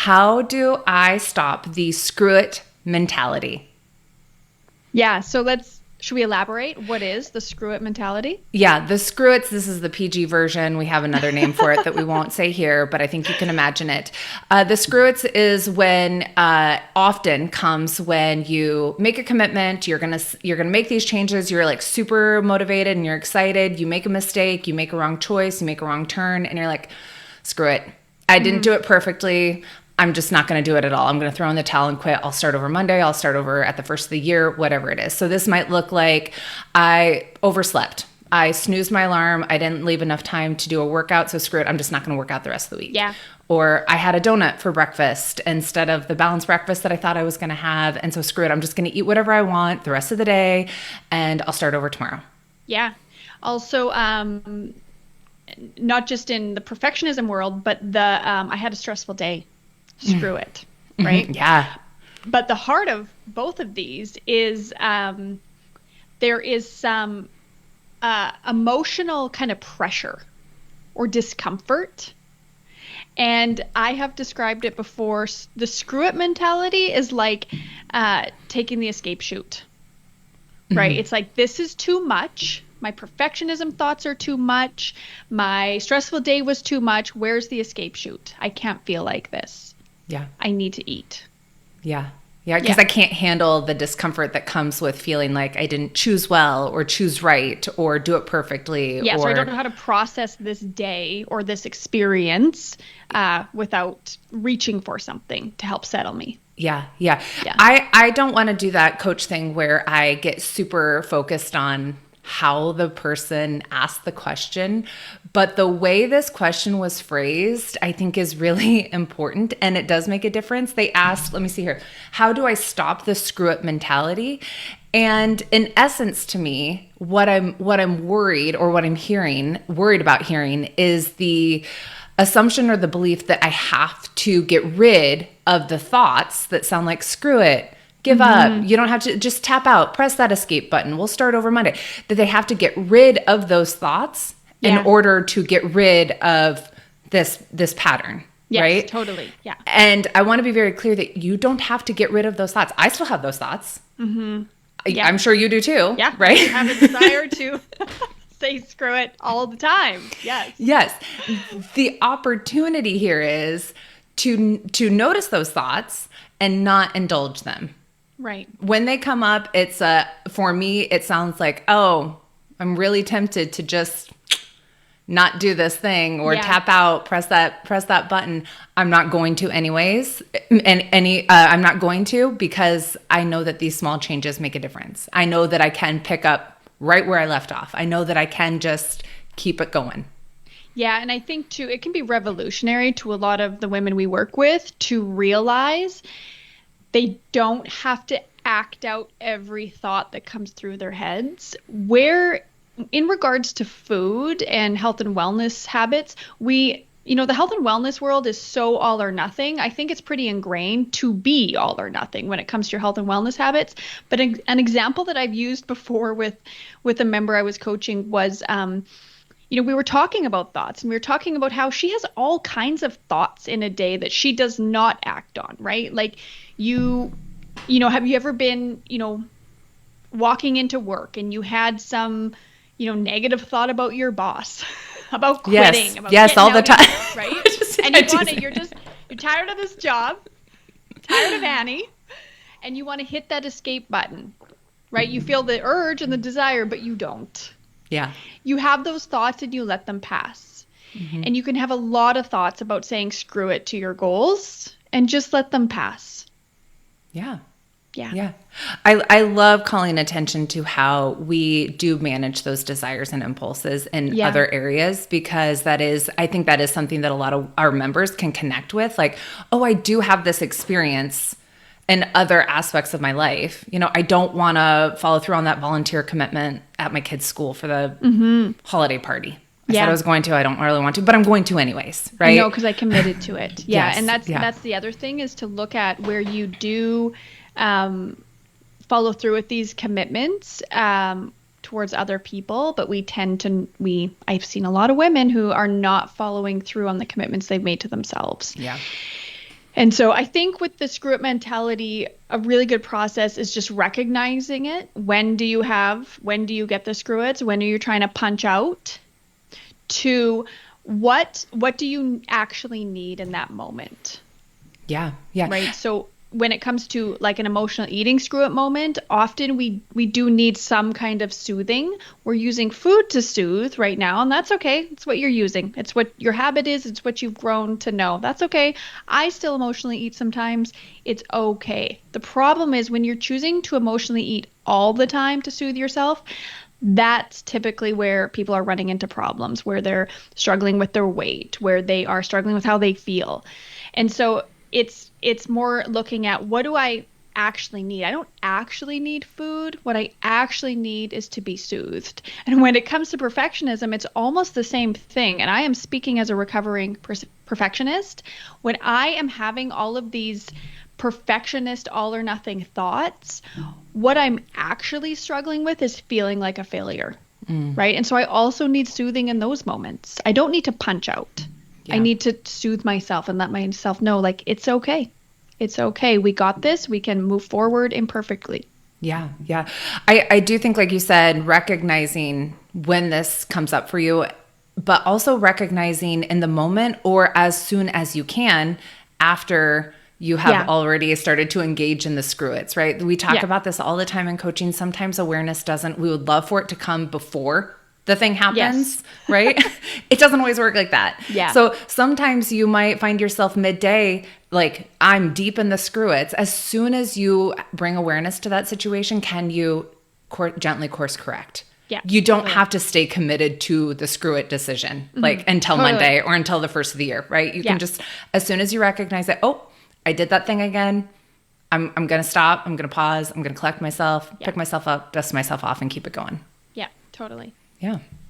How do I stop the screw it mentality? Yeah. So should we elaborate? What is the screw it mentality? Yeah, the screw it's, this is the PG version. We have another name for it that we won't say here, but I think you can imagine it. The screw it's is when often comes when you make a commitment, you're gonna make these changes, you're like super motivated and you're excited, you make a mistake, you make a wrong choice, you make a wrong turn, and you're like, screw it. I didn't do it perfectly. I'm just not going to do it at all. I'm going to throw in the towel and quit. I'll start over Monday. I'll start over at the first of the year, whatever it is. So this might look like I overslept. I snoozed my alarm. I didn't leave enough time to do a workout. So screw it. I'm just not going to work out the rest of the week. Yeah. Or I had a donut for breakfast instead of the balanced breakfast that I thought I was going to have. And so screw it. I'm just going to eat whatever I want the rest of the day and I'll start over tomorrow. Yeah. Also, not just in the perfectionism world, but I had a stressful day. Screw it. Right? Yeah. But the heart of both of these is there is some emotional kind of pressure or discomfort. And I have described it before. The screw it mentality is like taking the escape chute, right? It's like, this is too much. My perfectionism thoughts are too much. My stressful day was too much. Where's the escape chute? I can't feel like this. Yeah. I need to eat. Yeah. Yeah. Because I can't handle the discomfort that comes with feeling like I didn't choose well or choose right or do it perfectly. Yeah. So I don't know how to process this day or this experience without reaching for something to help settle me. Yeah. I don't want to do that coach thing where I get super focused on how the person asked the question, but the way this question was phrased, I think is really important and it does make a difference. They asked, let me see here, how do I stop the screw up mentality? And in essence, to me, what I'm worried about hearing is the assumption or the belief that I have to get rid of the thoughts that sound like screw it. Give up. You don't have to, just tap out, press that escape button. We'll start over Monday. That they have to get rid of those thoughts in order to get rid of this pattern. Yes, right? Totally. Yeah. And I want to be very clear that you don't have to get rid of those thoughts. I still have those thoughts. Yeah. I'm sure you do too. Yeah. Right. I have a desire to say screw it all the time. Yes. Yes. The opportunity here is to notice those thoughts and not indulge them. Right. When they come up, for me, it sounds like, oh, I'm really tempted to just not do this thing or tap out, press that button. I'm not going to anyways. I'm not going to because I know that these small changes make a difference. I know that I can pick up right where I left off. I know that I can just keep it going. Yeah. And I think too, it can be revolutionary to a lot of the women we work with to realize they don't have to act out every thought that comes through their heads. Where, in regards to food and health and wellness habits, the health and wellness world is so all or nothing. I think it's pretty ingrained to be all or nothing when it comes to your health and wellness habits. But an example that I've used before with a member I was coaching was, we were talking about thoughts and we were talking about how she has all kinds of thoughts in a day that she does not act on, right? Like have you ever been, walking into work and you had some, negative thought about your boss, about quitting, yes, all the time, right? And you're tired of this job, tired of Annie, and you want to hit that escape button, right? You feel the urge and the desire, but you don't. Yeah. You have those thoughts and you let them pass. And you can have a lot of thoughts about saying screw it to your goals and just let them pass. Yeah. Yeah. Yeah. I love calling attention to how we do manage those desires and impulses in other areas, because I think that is something that a lot of our members can connect with. Like, oh, I do have this experience in other aspects of my life. I don't want to follow through on that volunteer commitment at my kid's school for the holiday party. I said I was going to, I don't really want to, but I'm going to anyways, right? I know, because I committed to it. Yeah. Yes, and that's the other thing, is to look at where you do follow through with these commitments towards other people, but I've seen a lot of women who are not following through on the commitments they've made to themselves. Yeah. And so I think with the screw up mentality, a really good process is just recognizing it. When do you get the screw ups? When are you trying to punch out? To what do you actually need in that moment? Yeah. Yeah. Right? So when it comes to like an emotional eating screw up moment, often we do need some kind of soothing. We're using food to soothe right now, and that's okay. It's what you're using. It's what your habit is. It's what you've grown to know. That's okay. I still emotionally eat sometimes. It's okay. The problem is when you're choosing to emotionally eat all the time to soothe yourself, that's typically where people are running into problems, where they're struggling with their weight, where they are struggling with how they feel. And so it's more looking at what do I actually need? I don't actually need food. What I actually need is to be soothed. And when it comes to perfectionism, it's almost the same thing. And I am speaking as a recovering perfectionist. When I am having all of these perfectionist all or nothing thoughts, what I'm actually struggling with is feeling like a failure. Right? And so I also need soothing in those moments. I don't need to punch out. I need to soothe myself and let myself know, like, it's okay. It's okay. We got this. We can move forward imperfectly. Yeah. Yeah. I do think, like you said, recognizing when this comes up for you, but also recognizing in the moment or as soon as you can after you have already started to engage in the screw-its, right? We talk about this all the time in coaching. Sometimes awareness we would love for it to come before the thing happens, right? It doesn't always work like that. Yeah. So sometimes you might find yourself midday, like I'm deep in the screw-its. As soon as you bring awareness to that situation, can you gently course correct? Yeah. You don't have to stay committed to the screw-it decision, like until Monday or until the first of the year, right? You can just, as soon as you recognize that, oh, I did that thing again. I'm going to stop. I'm going to pause. I'm going to collect myself, pick myself up, dust myself off, and keep it going. Yeah, totally. Yeah.